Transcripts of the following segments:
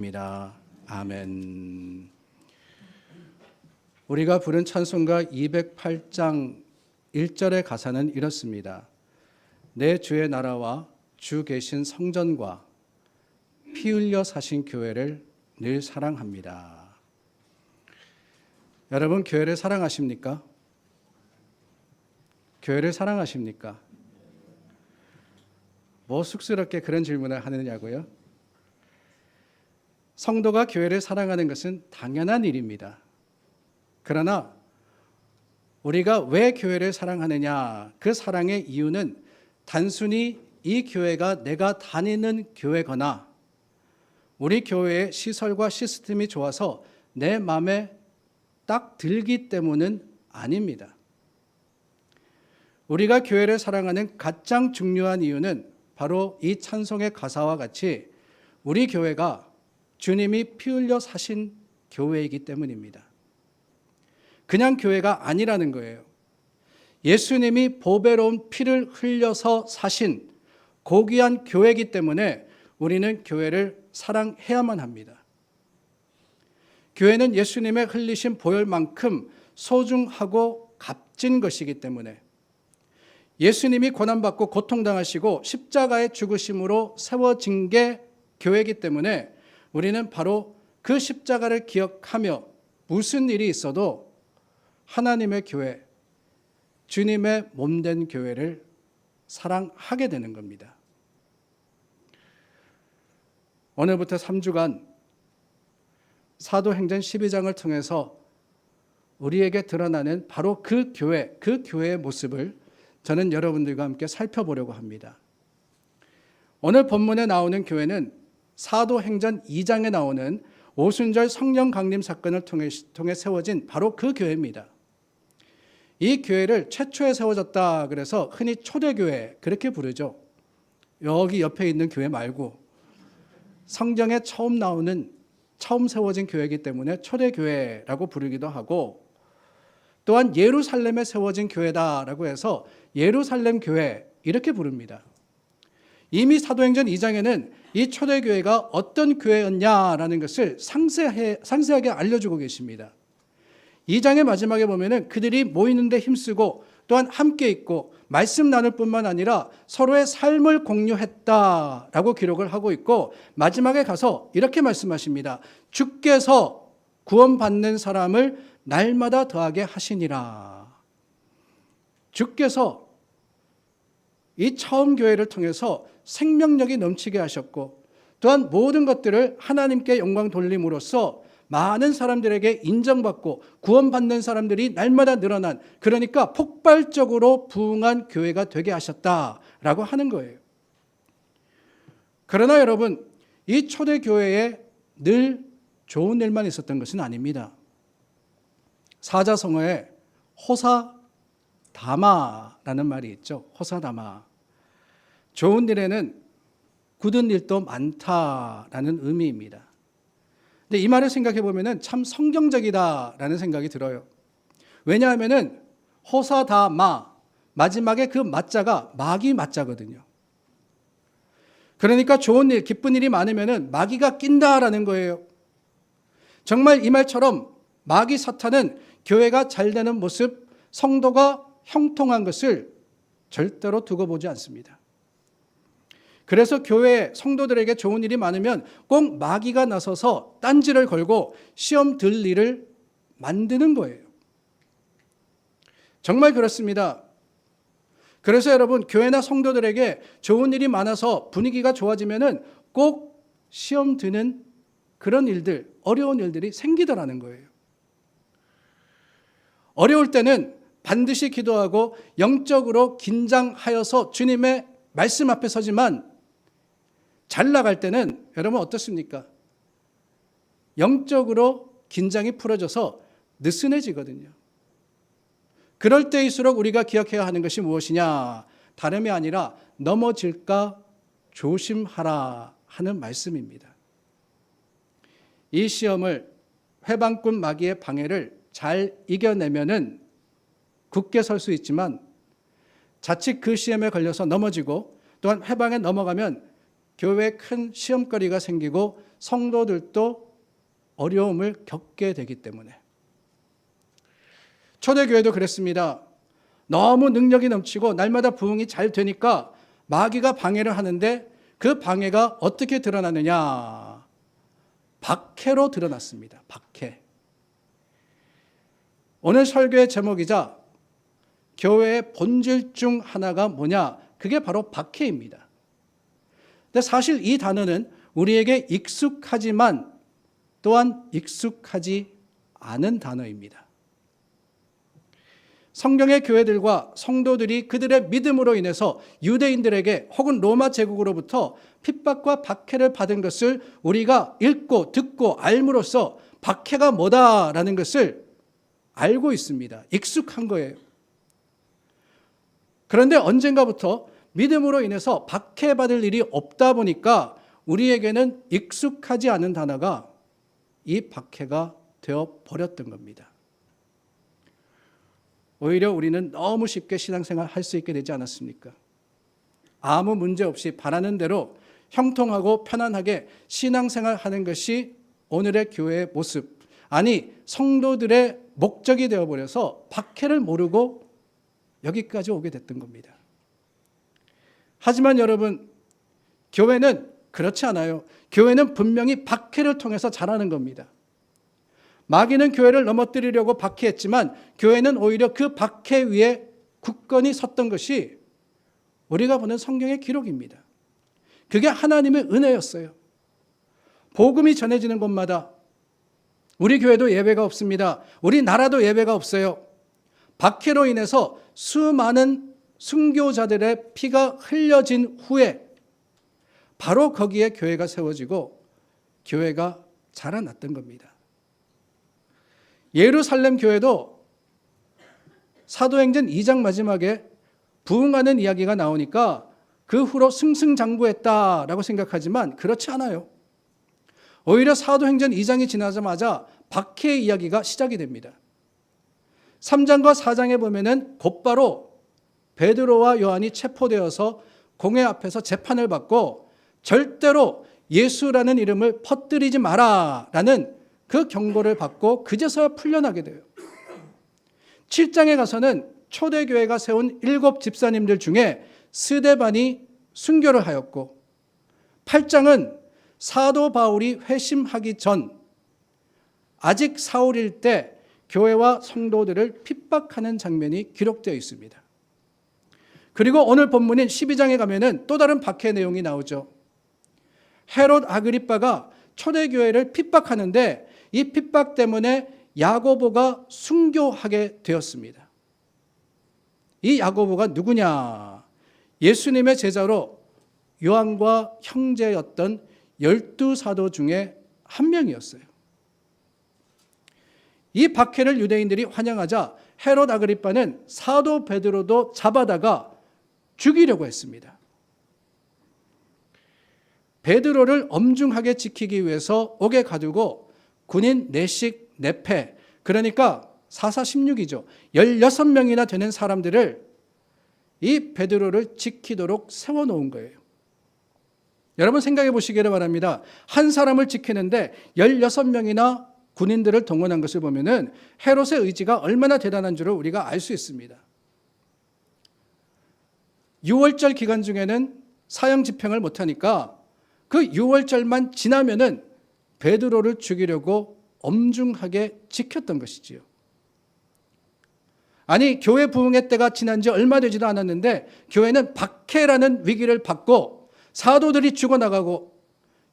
입니다. 아멘. 우리가 부른 찬송가 208장 1절의 가사는 이렇습니다. 내 주의 나라와 주 계신 성전과 피 흘려 사신 교회를 늘 사랑합니다. 여러분, 교회를 사랑하십니까? 교회를 사랑하십니까? 뭐 쑥스럽게 그런 질문을 하느냐고요? 성도가 교회를 사랑하는 것은 당연한 일입니다. 그러나 우리가 왜 교회를 사랑하느냐? 그 사랑의 이유는 단순히 이 교회가 내가 다니는 교회거나 우리 교회의 시설과 시스템이 좋아서 내 마음에 딱 들기 때문은 아닙니다. 우리가 교회를 사랑하는 가장 중요한 이유는 바로 이 찬송의 가사와 같이 우리 교회가 주님이 피 흘려 사신 교회이기 때문입니다. 그냥 교회가 아니라는 거예요. 예수님이 보배로운 피를 흘려서 사신 고귀한 교회이기 때문에 우리는 교회를 사랑해야만 합니다. 교회는 예수님의 흘리신 보혈만큼 소중하고 값진 것이기 때문에 예수님이 고난받고 고통당하시고 십자가의 죽으심으로 세워진 게 교회이기 때문에 우리는 바로 그 십자가를 기억하며 무슨 일이 있어도 하나님의 교회, 주님의 몸된 교회를 사랑하게 되는 겁니다. 오늘부터 3주간 사도행전 12장을 통해서 우리에게 드러나는 바로 그 교회의 모습을 저는 여러분들과 함께 살펴보려고 합니다. 오늘 본문에 나오는 교회는 사도행전 2장에 나오는 오순절 성령 강림 사건을 통해 세워진 바로 그 교회입니다. 이 교회를 최초에 세워졌다 그래서 흔히 초대교회 그렇게 부르죠. 여기 옆에 있는 교회 말고 성경에 처음 세워진 교회이기 때문에 초대교회라고 부르기도 하고 또한 예루살렘에 세워진 교회다라고 해서 예루살렘 교회 이렇게 부릅니다. 이미 사도행전 2장에는 이 초대교회가 어떤 교회였냐라는 것을 상세하게 알려주고 계십니다. 2장의 마지막에 보면은 그들이 모이는데 힘쓰고 또한 함께 있고 말씀 나눌 뿐만 아니라 서로의 삶을 공유했다라고 기록을 하고 있고 마지막에 가서 이렇게 말씀하십니다. 주께서 구원받는 사람을 날마다 더하게 하시니라. 주께서 이 처음 교회를 통해서 생명력이 넘치게 하셨고 또한 모든 것들을 하나님께 영광 돌림으로써 많은 사람들에게 인정받고 구원받는 사람들이 날마다 늘어난 그러니까 폭발적으로 부흥한 교회가 되게 하셨다라고 하는 거예요. 그러나 여러분 이 초대교회에 늘 좋은 일만 있었던 것은 아닙니다. 사자성어에 호사다마라는 말이 있죠. 호사다마. 좋은 일에는 굳은 일도 많다라는 의미입니다. 근데 이 말을 생각해 보면은 참 성경적이다라는 생각이 들어요. 왜냐하면은 호사다마 마지막에 그 마자가 마귀 마자거든요. 그러니까 좋은 일, 기쁜 일이 많으면은 마귀가 낀다라는 거예요. 정말 이 말처럼 마귀 사탄은 교회가 잘 되는 모습, 성도가 형통한 것을 절대로 두고 보지 않습니다. 그래서 교회 성도들에게 좋은 일이 많으면 꼭 마귀가 나서서 딴지를 걸고 시험 들 일을 만드는 거예요. 정말 그렇습니다. 그래서 여러분 교회나 성도들에게 좋은 일이 많아서 분위기가 좋아지면은 꼭 시험 드는 그런 일들, 어려운 일들이 생기더라는 거예요. 어려울 때는 반드시 기도하고 영적으로 긴장하여서 주님의 말씀 앞에 서지만 잘 나갈 때는 여러분 어떻습니까? 영적으로 긴장이 풀어져서 느슨해지거든요. 그럴 때일수록 우리가 기억해야 하는 것이 무엇이냐? 다름이 아니라 넘어질까 조심하라 하는 말씀입니다. 이 시험을 회방꾼 마귀의 방해를 잘 이겨내면은 굳게 설 수 있지만 자칫 그 시험에 걸려서 넘어지고 또한 회방에 넘어가면 교회에 큰 시험거리가 생기고 성도들도 어려움을 겪게 되기 때문에. 초대교회도 그랬습니다. 너무 능력이 넘치고 날마다 부흥이 잘 되니까 마귀가 방해를 하는데 그 방해가 어떻게 드러나느냐? 박해로 드러났습니다. 박해. 오늘 설교의 제목이자 교회의 본질 중 하나가 뭐냐? 그게 바로 박해입니다. 근데 사실 이 단어는 우리에게 익숙하지만 또한 익숙하지 않은 단어입니다. 성경의 교회들과 성도들이 그들의 믿음으로 인해서 유대인들에게 혹은 로마 제국으로부터 핍박과 박해를 받은 것을 우리가 읽고 듣고 알므로써 박해가 뭐다라는 것을 알고 있습니다. 익숙한 거예요. 그런데 언젠가부터 믿음으로 인해서 박해받을 일이 없다 보니까 우리에게는 익숙하지 않은 단어가 이 박해가 되어 버렸던 겁니다. 오히려 우리는 너무 쉽게 신앙생활 할 수 있게 되지 않았습니까? 아무 문제 없이 바라는 대로 형통하고 편안하게 신앙생활 하는 것이 오늘의 교회의 모습, 아니 성도들의 목적이 되어버려서 박해를 모르고 여기까지 오게 됐던 겁니다. 하지만 여러분, 교회는 그렇지 않아요. 교회는 분명히 박해를 통해서 자라는 겁니다. 마귀는 교회를 넘어뜨리려고 박해했지만 교회는 오히려 그 박해 위에 굳건히 섰던 것이 우리가 보는 성경의 기록입니다. 그게 하나님의 은혜였어요. 복음이 전해지는 곳마다 우리 교회도 예배가 없습니다. 우리 나라도 예배가 없어요. 박해로 인해서 수많은 순교자들의 피가 흘려진 후에 바로 거기에 교회가 세워지고 교회가 자라났던 겁니다. 예루살렘 교회도 사도행전 2장 마지막에 부흥하는 이야기가 나오니까 그 후로 승승장구했다라고 생각하지만 그렇지 않아요. 오히려 사도행전 2장이 지나자마자 박해의 이야기가 시작이 됩니다. 3장과 4장에 보면은 곧바로 베드로와 요한이 체포되어서 공회 앞에서 재판을 받고 절대로 예수라는 이름을 퍼뜨리지 마라라는 그 경고를 받고 그제서야 풀려나게 돼요. 7장에 가서는 초대교회가 세운 7 집사님들 중에 스데반이 순교를 하였고, 8장은 사도 바울이 회심하기 전 아직 사울일 때 교회와 성도들을 핍박하는 장면이 기록되어 있습니다. 그리고 오늘 본문인 12장에 가면은 또 다른 박해 내용이 나오죠. 헤롯 아그리빠가 초대교회를 핍박하는데 이 핍박 때문에 야고보가 순교하게 되었습니다. 이 야고보가 누구냐? 예수님의 제자로 요한과 형제였던 12사도 중에 한 명이었어요. 이 박해를 유대인들이 환영하자 헤롯 아그리빠는 사도 베드로도 잡아다가 죽이려고 했습니다. 베드로를 엄중하게 지키기 위해서 옥에 가두고 군인 내식 내패, 그러니까 4,4,16이죠. 16명이나 되는 사람들을 이 베드로를 지키도록 세워놓은 거예요. 여러분 생각해 보시기를 바랍니다. 한 사람을 지키는데 16명이나 군인들을 동원한 것을 보면은 헤롯의 의지가 얼마나 대단한 줄을 우리가 알 수 있습니다. 6월절 기간 중에는 사형 집행을 못하니까 그 6월절만 지나면은 베드로를 죽이려고 엄중하게 지켰던 것이지요. 아니, 교회 부흥의 때가 지난 지 얼마 되지도 않았는데 교회는 박해라는 위기를 받고 사도들이 죽어나가고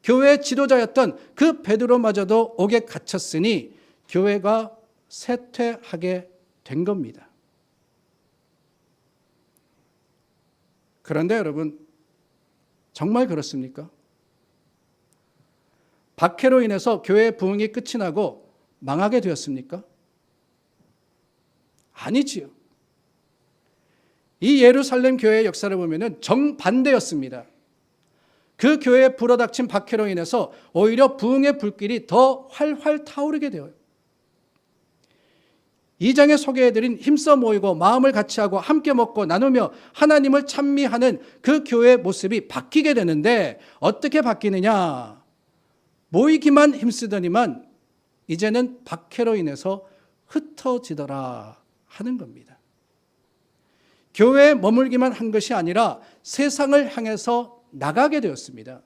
교회의 지도자였던 그 베드로마저도 옥에 갇혔으니 교회가 쇠퇴하게 된 겁니다. 그런데 여러분, 정말 그렇습니까? 박해로 인해서 교회의 부흥이 끝이 나고 망하게 되었습니까? 아니지요. 이 예루살렘 교회의 역사를 보면 정반대였습니다. 그 교회에 불어닥친 박해로 인해서 오히려 부흥의 불길이 더 활활 타오르게 되어요. 2장에 소개해드린 힘써 모이고 마음을 같이하고 함께 먹고 나누며 하나님을 찬미하는 그 교회의 모습이 바뀌게 되는데 어떻게 바뀌느냐? 모이기만 힘쓰더니만 이제는 박해로 인해서 흩어지더라 하는 겁니다. 교회에 머물기만 한 것이 아니라 세상을 향해서 나가게 되었습니다.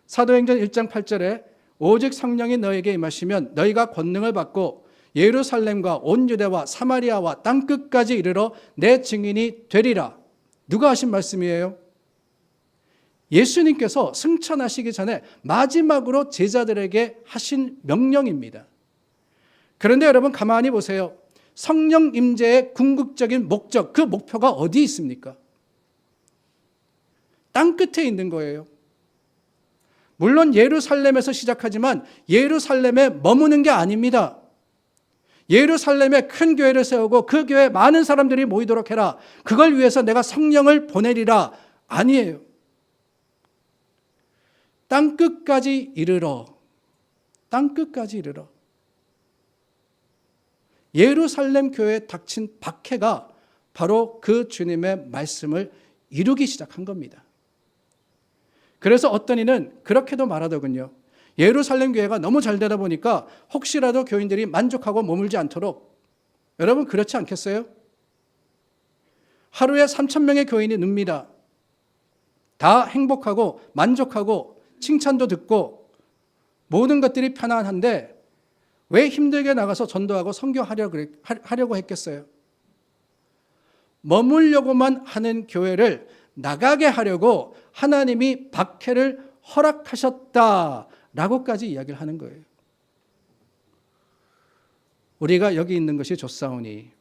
사도행전 1장 8절에 오직 성령이 너에게 임하시면 너희가 권능을 받고 예루살렘과 온 유대와 사마리아와 땅끝까지 이르러 내 증인이 되리라. 누가 하신 말씀이에요? 예수님께서 승천하시기 전에 마지막으로 제자들에게 하신 명령입니다. 그런데 여러분 가만히 보세요. 성령 임재의 궁극적인 목적, 그 목표가 어디 있습니까? 땅끝에 있는 거예요. 물론 예루살렘에서 시작하지만 예루살렘에 머무는 게 아닙니다. 예루살렘에 큰 교회를 세우고 그 교회에 많은 사람들이 모이도록 해라. 그걸 위해서 내가 성령을 보내리라. 아니에요. 땅끝까지 이르러. 땅끝까지 이르러. 예루살렘 교회에 닥친 박해가 바로 그 주님의 말씀을 이루기 시작한 겁니다. 그래서 어떤 이는 그렇게도 말하더군요. 예루살렘 교회가 너무 잘 되다 보니까 혹시라도 교인들이 만족하고 머물지 않도록, 여러분 그렇지 않겠어요? 하루에 3,000명의 교인이 늡니다. 다 행복하고 만족하고 칭찬도 듣고 모든 것들이 편안한데 왜 힘들게 나가서 전도하고 선교하려고 했겠어요? 머물려고만 하는 교회를 나가게 하려고 하나님이 박해를 허락하셨다라고까지 이야기를 하는 거예요. 우리가 여기 있는 것이 좋사오니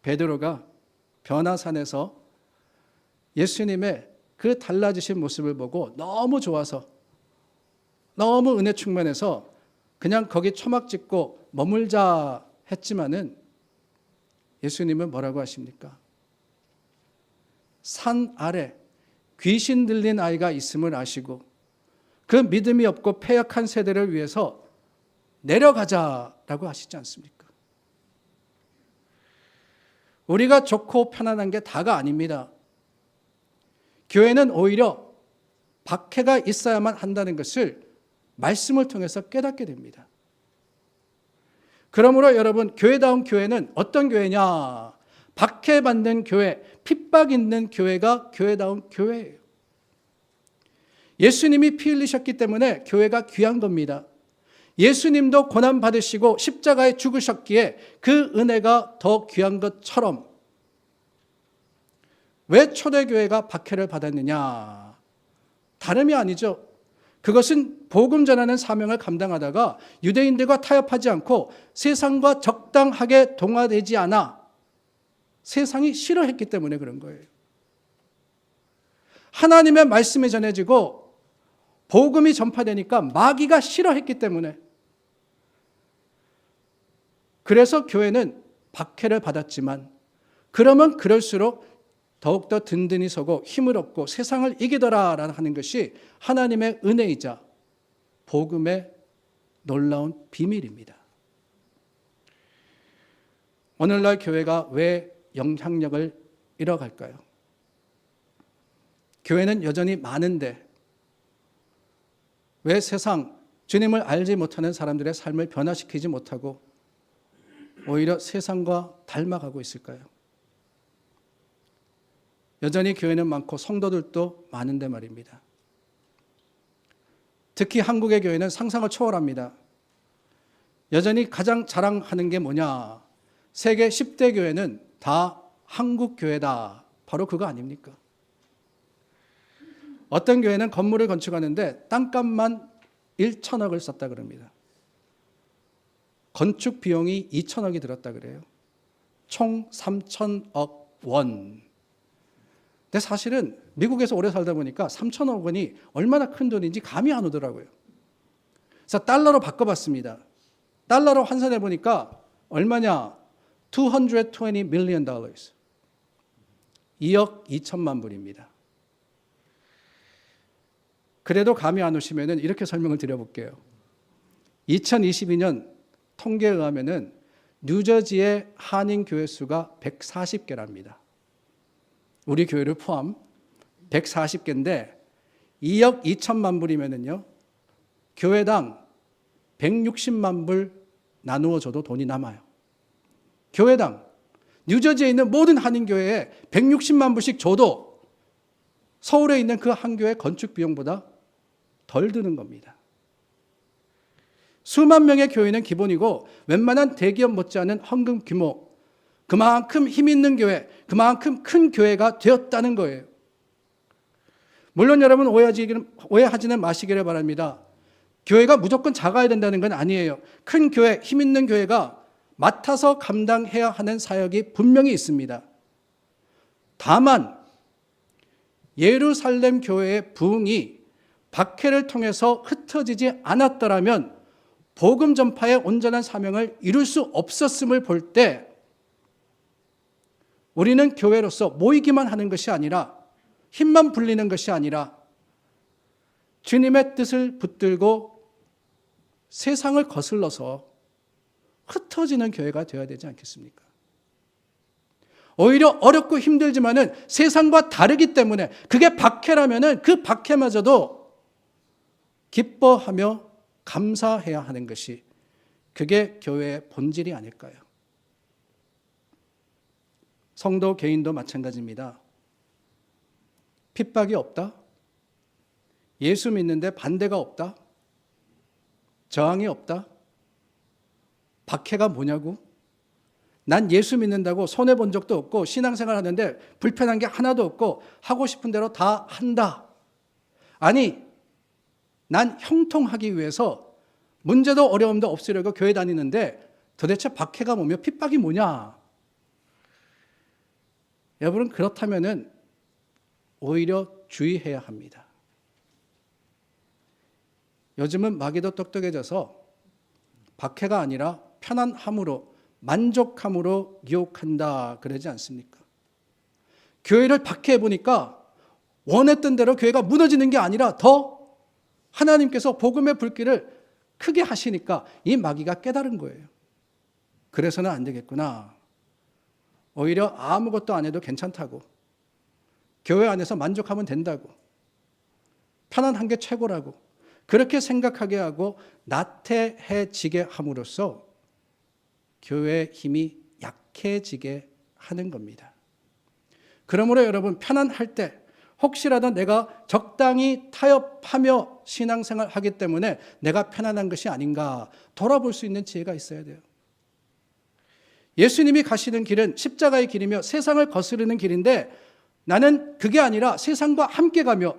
베드로가 변화산에서 예수님의 그 달라지신 모습을 보고 너무 좋아서 너무 은혜 충만해서 그냥 거기 초막 짓고 머물자 했지만은 예수님은 뭐라고 하십니까? 산 아래 귀신 들린 아이가 있음을 아시고 그 믿음이 없고 패역한 세대를 위해서 내려가자라고 하시지 않습니까? 우리가 좋고 편안한 게 다가 아닙니다. 교회는 오히려 박해가 있어야만 한다는 것을 말씀을 통해서 깨닫게 됩니다. 그러므로 여러분, 교회다운 교회는 어떤 교회냐? 박해받는 교회, 핍박 있는 교회가 교회다운 교회예요. 예수님이 피 흘리셨기 때문에 교회가 귀한 겁니다. 예수님도 고난 받으시고 십자가에 죽으셨기에 그 은혜가 더 귀한 것처럼 왜 초대교회가 박해를 받았느냐? 다름이 아니죠. 그것은 복음 전하는 사명을 감당하다가 유대인들과 타협하지 않고 세상과 적당하게 동화되지 않아 세상이 싫어했기 때문에 그런 거예요. 하나님의 말씀이 전해지고 복음이 전파되니까 마귀가 싫어했기 때문에, 그래서 교회는 박해를 받았지만 그러면 그럴수록 더욱더 든든히 서고 힘을 얻고 세상을 이기더라라는 하는 것이 하나님의 은혜이자 복음의 놀라운 비밀입니다. 오늘날 교회가 왜 영향력을 잃어갈까요? 교회는 여전히 많은데 왜 세상, 주님을 알지 못하는 사람들의 삶을 변화시키지 못하고 오히려 세상과 닮아가고 있을까요? 여전히 교회는 많고 성도들도 많은데 말입니다. 특히 한국의 교회는 상상을 초월합니다. 여전히 가장 자랑하는 게 뭐냐? 세계 10대 교회는 다 한국 교회다. 바로 그거 아닙니까? 어떤 교회는 건물을 건축하는데 땅값만 1,000억을 썼다 그럽니다. 건축 비용이 2,000억이 들었다 그래요. 총 3,000억 원. 근데 사실은 미국에서 오래 살다 보니까 3,000억 원이 얼마나 큰 돈인지 감이 안 오더라고요. 그래서 달러로 바꿔봤습니다. 달러로 환산해 보니까 얼마냐? $220 million. 2억 2천만 불입니다. 그래도 감이 안 오시면 이렇게 설명을 드려볼게요. 2022년 통계에 의하면 뉴저지의 한인 교회 수가 140개랍니다. 우리 교회를 포함 140개인데 2억 2천만 불이면은요, 교회당 160만 불 나누어 줘도 돈이 남아요. 교회당, 뉴저지에 있는 모든 한인교회에 160만 불씩 줘도 서울에 있는 그 한 교회 건축 비용보다 덜 드는 겁니다. 수만 명의 교회는 기본이고 웬만한 대기업 못지않은 헌금 규모, 그만큼 힘 있는 교회, 그만큼 큰 교회가 되었다는 거예요. 물론 여러분 오해하지는 마시기를 바랍니다. 교회가 무조건 작아야 된다는 건 아니에요. 큰 교회, 힘 있는 교회가 맡아서 감당해야 하는 사역이 분명히 있습니다. 다만 예루살렘 교회의 부흥이 박해를 통해서 흩어지지 않았더라면 복음 전파의 온전한 사명을 이룰 수 없었음을 볼 때 우리는 교회로서 모이기만 하는 것이 아니라 힘만 불리는 것이 아니라 주님의 뜻을 붙들고 세상을 거슬러서 흩어지는 교회가 되어야 되지 않겠습니까? 오히려 어렵고 힘들지만은 세상과 다르기 때문에 그게 박해라면은 그 박해마저도 기뻐하며 감사해야 하는 것이 그게 교회의 본질이 아닐까요? 성도 개인도 마찬가지입니다. 핍박이 없다? 예수 믿는데 반대가 없다? 저항이 없다? 박해가 뭐냐고? 난 예수 믿는다고 손해본 적도 없고 신앙생활 하는데 불편한 게 하나도 없고 하고 싶은 대로 다 한다. 아니, 난 형통하기 위해서 문제도 어려움도 없으려고 교회 다니는데 도대체 박해가 뭐며 핍박이 뭐냐? 여러분, 그렇다면은 오히려 주의해야 합니다. 요즘은 마귀도 똑똑해져서 박해가 아니라 편안함으로 만족함으로 유혹한다 그러지 않습니까? 교회를 박해해 보니까 원했던 대로 교회가 무너지는 게 아니라 더 하나님께서 복음의 불길을 크게 하시니까 이 마귀가 깨달은 거예요. 그래서는 안 되겠구나. 오히려 아무것도 안 해도 괜찮다고. 교회 안에서 만족하면 된다고. 편안한 게 최고라고. 그렇게 생각하게 하고 나태해지게 함으로써 교회의 힘이 약해지게 하는 겁니다. 그러므로 여러분, 편안할 때 혹시라도 내가 적당히 타협하며 신앙생활 하기 때문에 내가 편안한 것이 아닌가 돌아볼 수 있는 지혜가 있어야 돼요. 예수님이 가시는 길은 십자가의 길이며 세상을 거스르는 길인데 나는 그게 아니라 세상과 함께 가며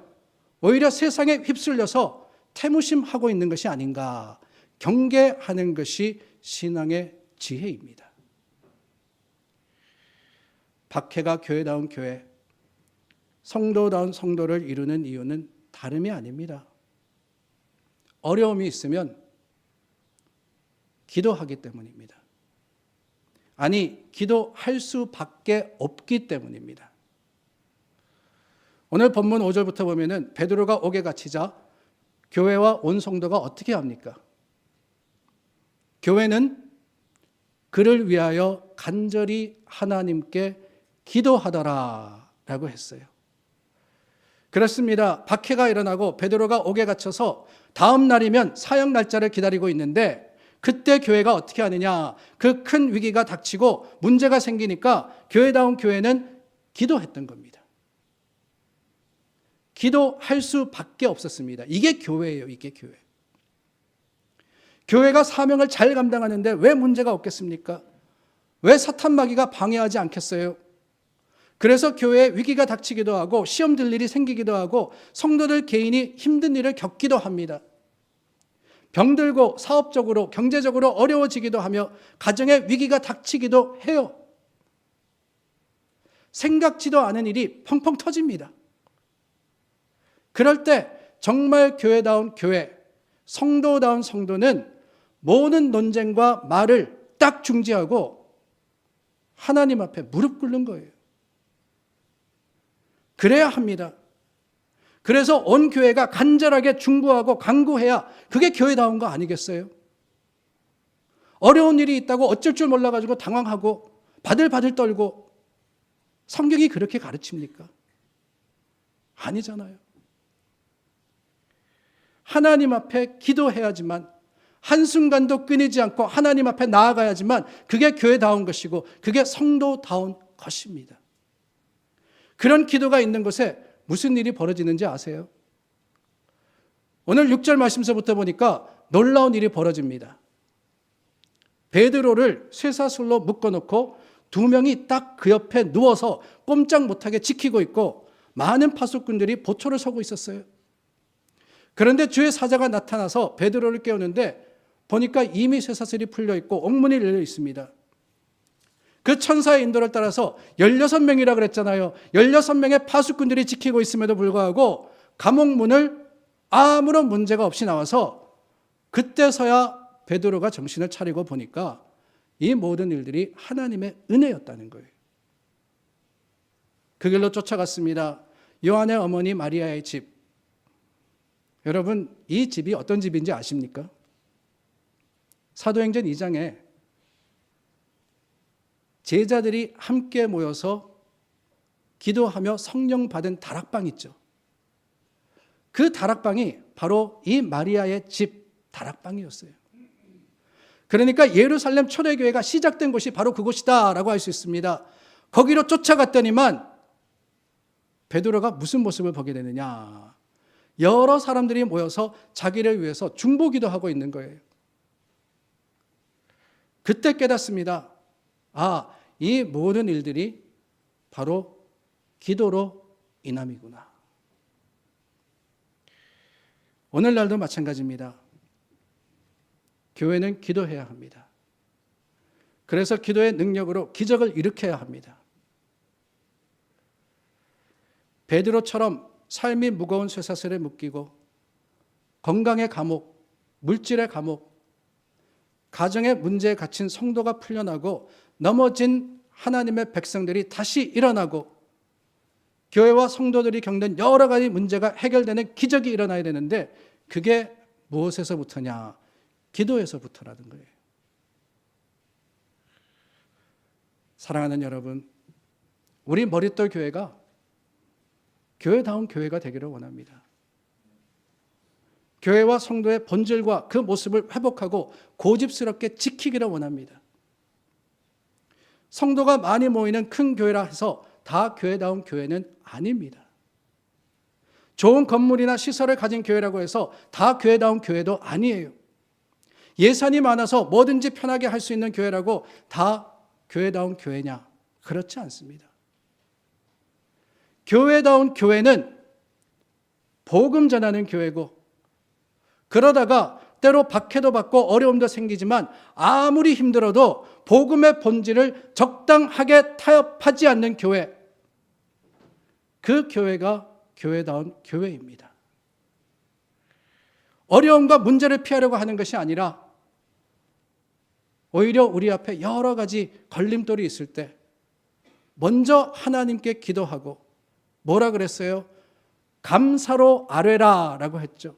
오히려 세상에 휩쓸려서 태무심하고 있는 것이 아닌가 경계하는 것이 신앙의 지혜입니다. 박해가 교회다운 교회, 성도다운 성도를 이루는 이유는 다름이 아닙니다. 어려움이 있으면 기도하기 때문입니다. 아니, 기도할 수밖에 없기 때문입니다. 오늘 본문 5절부터 보면은 베드로가 옥에 갇히자 교회와 온 성도가 어떻게 합니까? 교회는 그를 위하여 간절히 하나님께 기도하더라 라고 했어요. 그렇습니다. 박해가 일어나고 베드로가 옥에 갇혀서 다음 날이면 사형 날짜를 기다리고 있는데 그때 교회가 어떻게 하느냐? 그 큰 위기가 닥치고 문제가 생기니까 교회다운 교회는 기도했던 겁니다. 기도할 수밖에 없었습니다. 이게 교회예요. 이게 교회. 교회가 사명을 잘 감당하는데 왜 문제가 없겠습니까? 왜 사탄 마귀가 방해하지 않겠어요? 그래서 교회에 위기가 닥치기도 하고 시험 들 일이 생기기도 하고 성도들 개인이 힘든 일을 겪기도 합니다. 병들고 사업적으로 경제적으로 어려워지기도 하며 가정에 위기가 닥치기도 해요. 생각지도 않은 일이 펑펑 터집니다. 그럴 때 정말 교회다운 교회, 성도다운 성도는 모든 논쟁과 말을 딱 중지하고 하나님 앞에 무릎 꿇는 거예요. 그래야 합니다. 그래서 온 교회가 간절하게 중보하고 간구해야 그게 교회다운 거 아니겠어요? 어려운 일이 있다고 어쩔 줄 몰라가지고 당황하고 바들바들 떨고 성경이 그렇게 가르칩니까? 아니잖아요. 하나님 앞에 기도해야지만, 한순간도 끊이지 않고 하나님 앞에 나아가야지만 그게 교회다운 것이고 그게 성도다운 것입니다. 그런 기도가 있는 곳에 무슨 일이 벌어지는지 아세요? 오늘 6절 말씀서부터 보니까 놀라운 일이 벌어집니다. 베드로를 쇠사슬로 묶어놓고 2명이 딱 그 옆에 누워서 꼼짝 못하게 지키고 있고 많은 파수꾼들이 보초를 서고 있었어요. 그런데 주의 사자가 나타나서 베드로를 깨우는데 보니까 이미 쇠사슬이 풀려 있고 옥문이 열려 있습니다. 그 천사의 인도를 따라서 16명이라 그랬잖아요. 16명의 파수꾼들이 지키고 있음에도 불구하고 감옥문을 아무런 문제가 없이 나와서 그때서야 베드로가 정신을 차리고 보니까 이 모든 일들이 하나님의 은혜였다는 거예요. 그 길로 쫓아갔습니다. 요한의 어머니 마리아의 집. 여러분, 이 집이 어떤 집인지 아십니까? 사도행전 2장에 제자들이 함께 모여서 기도하며 성령 받은 다락방 있죠. 그 다락방이 바로 이 마리아의 집 다락방이었어요. 그러니까 예루살렘 초대교회가 시작된 곳이 바로 그곳이다라고 할 수 있습니다. 거기로 쫓아갔더니만 베드로가 무슨 모습을 보게 되느냐. 여러 사람들이 모여서 자기를 위해서 중보기도하고 있는 거예요. 그때 깨닫습니다. 아, 이 모든 일들이 바로 기도로 인함이구나. 오늘날도 마찬가지입니다. 교회는 기도해야 합니다. 그래서 기도의 능력으로 기적을 일으켜야 합니다. 베드로처럼 삶이 무거운 쇠사슬에 묶이고 건강의 감옥, 물질의 감옥, 가정의 문제에 갇힌 성도가 풀려나고 넘어진 하나님의 백성들이 다시 일어나고 교회와 성도들이 겪는 여러 가지 문제가 해결되는 기적이 일어나야 되는데 그게 무엇에서부터냐? 기도에서부터라는 거예요. 사랑하는 여러분, 우리 머릿돌 교회가 교회다운 교회가 되기를 원합니다. 교회와 성도의 본질과 그 모습을 회복하고 고집스럽게 지키기를 원합니다. 성도가 많이 모이는 큰 교회라 해서 다 교회다운 교회는 아닙니다. 좋은 건물이나 시설을 가진 교회라고 해서 다 교회다운 교회도 아니에요. 예산이 많아서 뭐든지 편하게 할 수 있는 교회라고 다 교회다운 교회냐? 그렇지 않습니다. 교회다운 교회는 복음 전하는 교회고 그러다가 때로 박해도 받고 어려움도 생기지만 아무리 힘들어도 복음의 본질을 적당하게 타협하지 않는 교회, 그 교회가 교회다운 교회입니다. 어려움과 문제를 피하려고 하는 것이 아니라 오히려 우리 앞에 여러 가지 걸림돌이 있을 때 먼저 하나님께 기도하고 뭐라 그랬어요? 감사로 아뢰라 라고 했죠.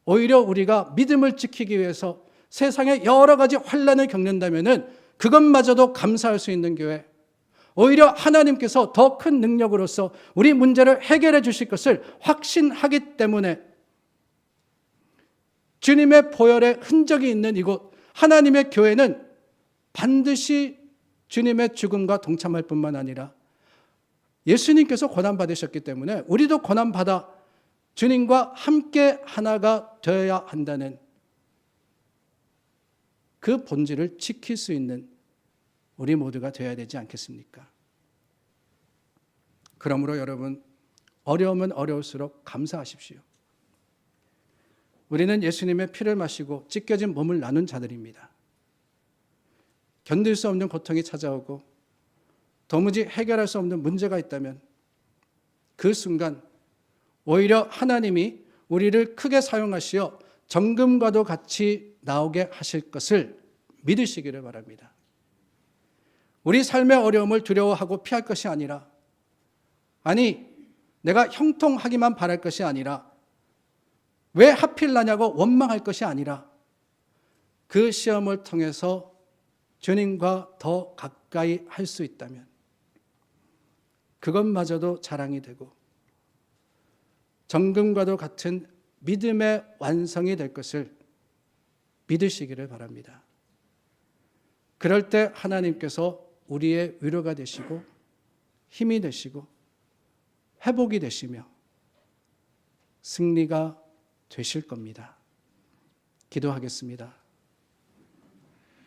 오히려 우리가 믿음을 지키기 위해서 세상에 여러 가지 환난을 겪는다면 그것마저도 감사할 수 있는 교회, 오히려 하나님께서 더 큰 능력으로서 우리 문제를 해결해 주실 것을 확신하기 때문에 주님의 보혈의 흔적이 있는 이곳 하나님의 교회는 반드시 주님의 죽음과 동참할 뿐만 아니라 예수님께서 고난받으셨기 때문에 우리도 고난받아 주님과 함께 하나가 되어야 한다는 그 본질을 지킬 수 있는 우리 모두가 되어야 되지 않겠습니까? 그러므로 여러분, 어려우면 어려울수록 감사하십시오. 우리는 예수님의 피를 마시고 찢겨진 몸을 나눈 자들입니다. 견딜 수 없는 고통이 찾아오고 도무지 해결할 수 없는 문제가 있다면 그 순간 오히려 하나님이 우리를 크게 사용하시어 정금과도 같이 나오게 하실 것을 믿으시기를 바랍니다. 우리 삶의 어려움을 두려워하고 피할 것이 아니라, 아니 내가 형통하기만 바랄 것이 아니라, 왜 하필 나냐고 원망할 것이 아니라 그 시험을 통해서 주님과 더 가까이 할 수 있다면 그것마저도 자랑이 되고 정금과도 같은 믿음의 완성이 될 것을 믿으시기를 바랍니다. 그럴 때 하나님께서 우리의 위로가 되시고 힘이 되시고 회복이 되시며 승리가 되실 겁니다. 기도하겠습니다.